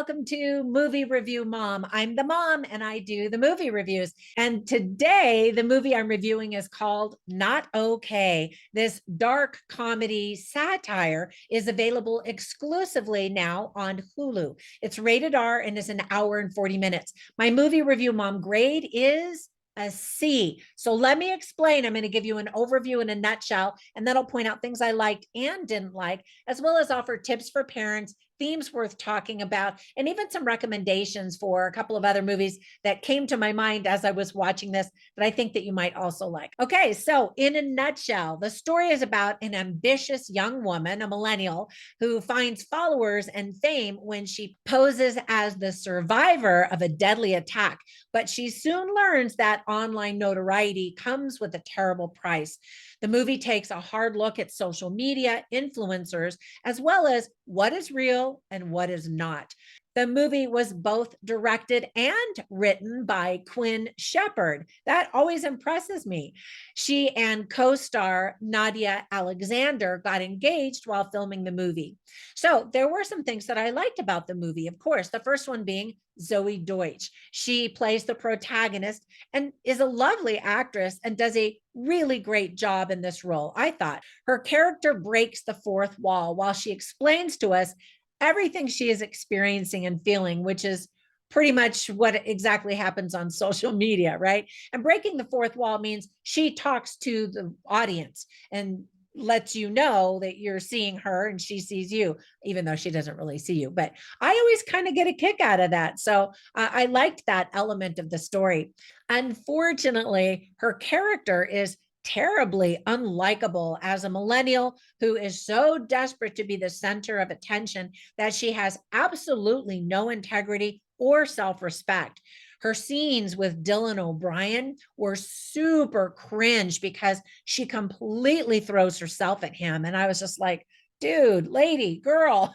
welcome to Movie Review Mom. I'm the mom and I do the movie reviews. And today, the movie I'm reviewing is called Not Okay. This dark comedy satire is available exclusively now on Hulu. It's rated R and is an hour and 40 minutes. My movie review mom grade is a C. So let me explain. I'm going to give you an overview in a nutshell, and then I'll point out things I liked and didn't like, as well as offer tips for parents, themes worth talking about, and even some recommendations for a couple of other movies that came to my mind as I was watching this that I think that you might also like. Okay, so in a nutshell, the story is about an ambitious young woman, a millennial, who finds followers and fame when she poses as the survivor of a deadly attack. But she soon learns that online notoriety comes with a terrible price. The movie takes a hard look at social media, influencers, as well as what is real and what is not. The movie was both directed and written by Quinn Shepard. That always impresses me. She and co-star Nadia Alexander got engaged while filming the movie. So there were some things that I liked about the movie. Of course, the first one being Zoe Deutsch. She plays the protagonist and is a lovely actress and does a really great job in this role. I thought her character breaks the fourth wall while she explains to us everything she is experiencing and feeling, which is pretty much what exactly happens on social media, right? And breaking the fourth wall means she talks to the audience and lets you know that you're seeing her and she sees you, even though she doesn't really see you. But I always kind of get a kick out of that. So I liked that element of the story. Unfortunately, her character is terribly unlikable as a millennial who is so desperate to be the center of attention that she has absolutely no integrity or self-respect. Her scenes with Dylan O'Brien were super cringe because she completely throws herself at him. And I was just like, dude, lady, girl,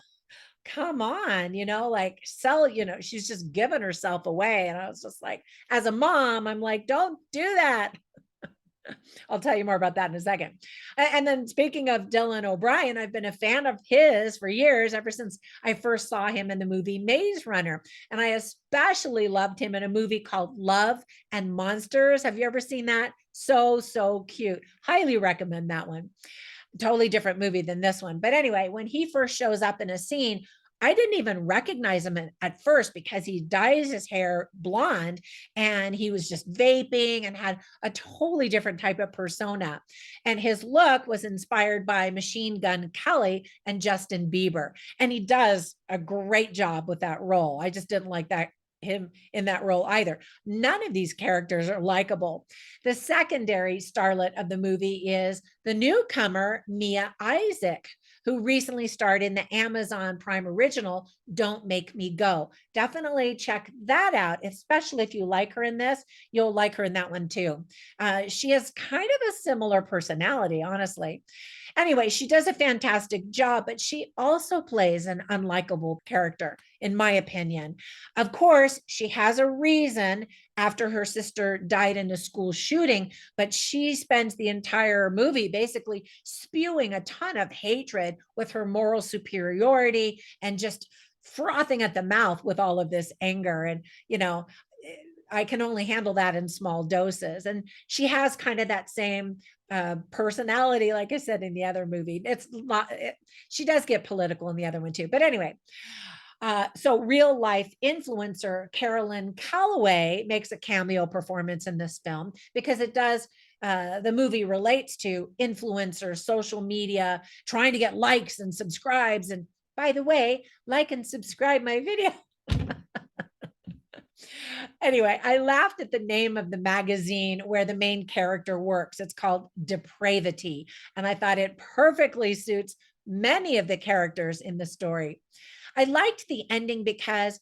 come on, like sell, she's just giving herself away. And I was just like, as a mom, I'm like, don't do that. I'll tell you more about that in a second. And then speaking of Dylan O'Brien, I've been a fan of his for years, ever since I first saw him in the movie Maze Runner. And I especially loved him in a movie called Love and Monsters. Have you ever seen that? So cute. Highly recommend that one. Totally different movie than this one. But anyway, when he first shows up in a scene, I didn't even recognize him at first because he dyes his hair blonde and he was just vaping and had a totally different type of persona. And his look was inspired by Machine Gun Kelly and Justin Bieber. And he does a great job with that role. I just didn't like him in that role either. None of these characters are likable. The secondary starlet of the movie is the newcomer Mia Isaac, who recently starred in the Amazon Prime original Don't Make Me Go. Definitely check that out, especially if you like her in this. You'll like her in that one too. She has kind of a similar personality, honestly. Anyway, she does a fantastic job, but she also plays an unlikable character, in my opinion. Of course, she has a reason after her sister died in a school shooting, but she spends the entire movie basically spewing a ton of hatred with her moral superiority and just frothing at the mouth with all of this anger. And, I can only handle that in small doses. And she has kind of that same personality, like I said, in the other movie. She does get political in the other one too. But anyway, so real life influencer Carolyn Calloway makes a cameo performance in this film because the movie relates to influencers, social media, trying to get likes and subscribes. And by the way, like and subscribe my video. Anyway, I laughed at the name of the magazine where the main character works. It's called Depravity. And I thought it perfectly suits many of the characters in the story. I liked the ending because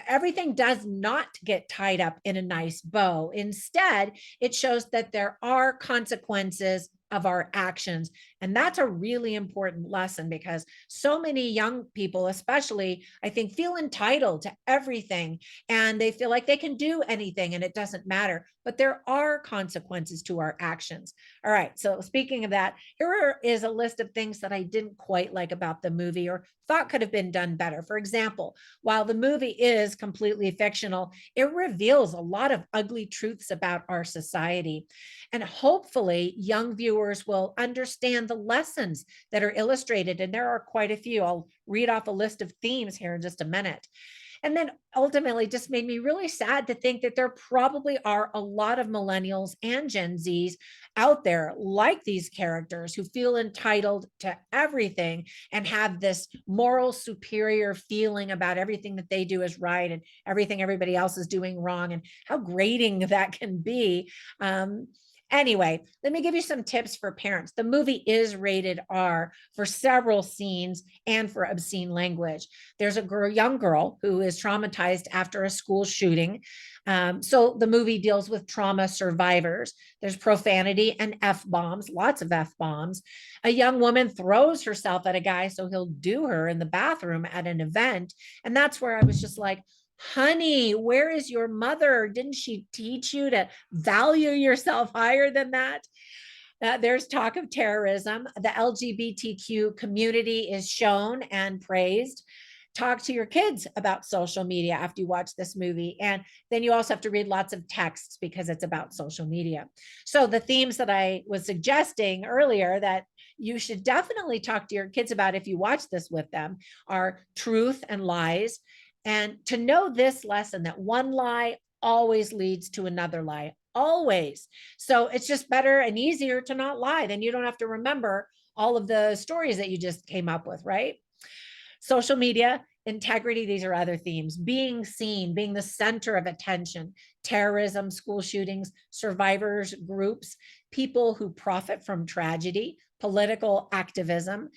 everything does not get tied up in a nice bow. Instead, it shows that there are consequences of our actions. And that's a really important lesson because so many young people, especially, I think, feel entitled to everything and they feel like they can do anything and it doesn't matter. But there are consequences to our actions. All right. So, speaking of that, here is a list of things that I didn't quite like about the movie or thought could have been done better. For example, while the movie is completely fictional, it reveals a lot of ugly truths about our society. And hopefully, young viewers will understand the lessons that are illustrated. And there are quite a few. I'll read off a list of themes here in just a minute. And then ultimately just made me really sad to think that there probably are a lot of millennials and Gen Zs out there like these characters who feel entitled to everything and have this moral superior feeling about everything that they do is right and everything everybody else is doing wrong, and how grating that can be. Anyway, let me give you some tips for parents. The movie is rated R for several scenes and for obscene language. There's a young girl who is traumatized after a school shooting. So the movie deals with trauma survivors. There's profanity and F-bombs, lots of F-bombs. A young woman throws herself at a guy, so he'll do her in the bathroom at an event. And that's where I was just like, honey, where is your mother? Didn't she teach you to value yourself higher than that? There's talk of terrorism. The LGBTQ community is shown and praised. Talk to your kids about social media after you watch this movie. And then you also have to read lots of texts because it's about social media. So the themes that I was suggesting earlier that you should definitely talk to your kids about if you watch this with them are truth and lies. And to know this lesson that one lie always leads to another lie, always. So it's just better and easier to not lie. Then you don't have to remember all of the stories that you just came up with, right? Social media, integrity, these are other themes. Being seen, being the center of attention, terrorism, school shootings, survivors groups, people who profit from tragedy, political activism,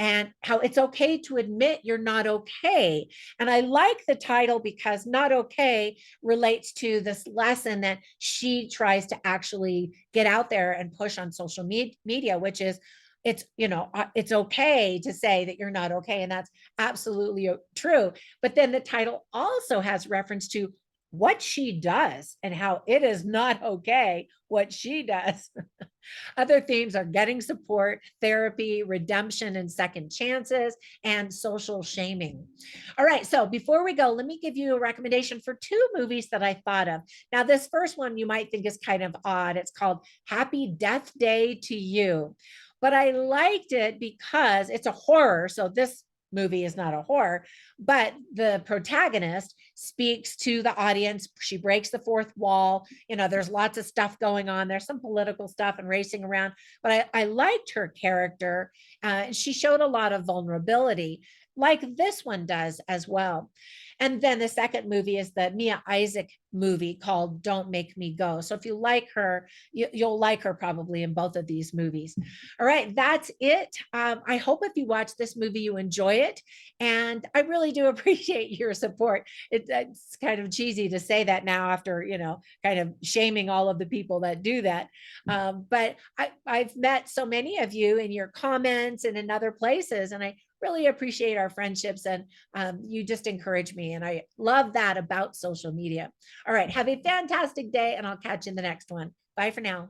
and how it's okay to admit you're not okay. And I like the title because not okay relates to this lesson that she tries to actually get out there and push on social media, which is it's okay to say that you're not okay. And that's absolutely true. But then the title also has reference to what she does and how it is not okay what she does. Other themes are getting support, therapy, redemption and second chances, and social shaming. All right, so before we go, let me give you a recommendation for two movies that I thought of. Now, this first one you might think is kind of odd. It's called Happy Death Day to You. But I liked it because it's a horror. So this movie is not a horror, but the protagonist speaks to the audience. She breaks the fourth wall. There's lots of stuff going on. There's some political stuff and racing around, but I liked her character. She showed a lot of vulnerability, like this one does as well. And then the second movie is the Mia Isaac movie called Don't Make Me Go. So if you like her, you'll like her probably in both of these movies. All right, that's it. I hope if you watch this movie, you enjoy it. And I really do appreciate your support. It's kind of cheesy to say that now after, kind of shaming all of the people that do that. But I've met so many of you in your comments and in other places, and I really appreciate our friendships, and you just encourage me. And I love that about social media. All right, have a fantastic day, and I'll catch you in the next one. Bye for now.